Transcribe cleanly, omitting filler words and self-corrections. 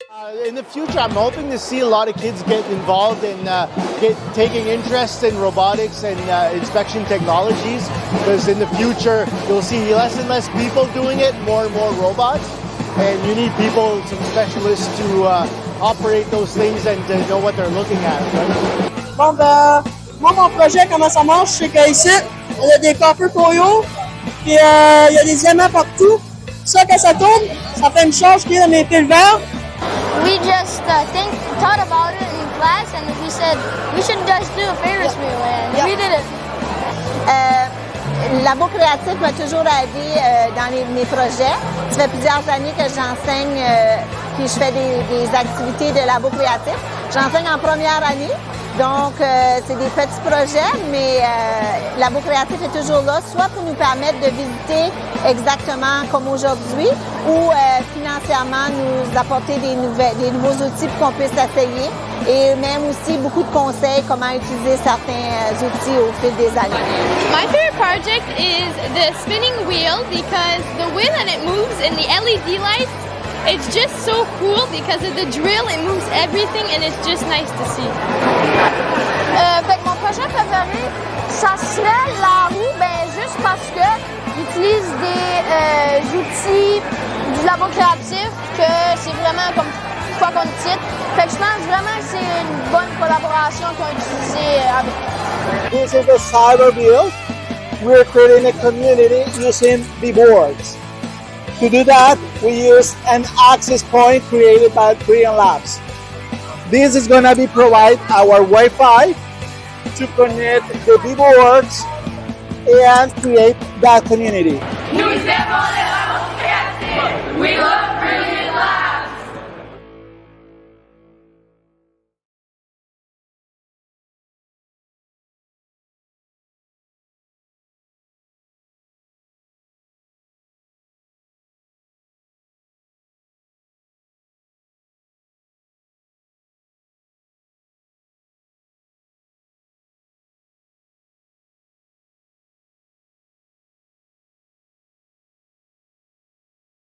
In the future, I'm hoping to see a lot of kids get involved in taking interest in robotics and inspection technologies, because in the future, you'll see less and less people doing it, more and more robots, and you need people, some specialists to operate those things and to know what they're looking at. Right? Bon, ben, moi, mon projet, comment ça marche, c'est qu'ici, il y a des copper coils, puis il y a des aimants partout. Ça, quand ça tourne, ça fait une charge qui est dans mes fils verts. We just thought about it in class, and we said we should just do a Ferris wheel, and we did it. Labos Créatifs m'a toujours aidé dans mes projets. Ça fait plusieurs années que j'enseigne, puis je fais des activités de Labos Créatifs. J'enseigne en première année, donc c'est des petits projets, mais Labos Créatifs est toujours là, soit pour nous permettre de visiter exactement comme aujourd'hui, ou financièrement nous apporter des nouveaux outils pour qu'on puisse essayer, et même aussi beaucoup de conseils comment utiliser certains outils au fil des années. My favorite project is the spinning wheel because the wheel and it moves and the LED lights, it's just so cool because of the drill, it moves everything and it's just nice to see. Fait que mon projet préféré, ça serait la roue, ben juste parce que j'utilise des outils du labo créatif, que c'est vraiment comme quoi qu'on titre. Fait que je pense vraiment que c'est une bonne collaboration qu'on a utilisée avec. This is the cyber wheel. We're creating a community using the boards. To do that, we use an access point created by Korean Labs. This is going to be provide our Wi-Fi to connect the boards and create that community. Nous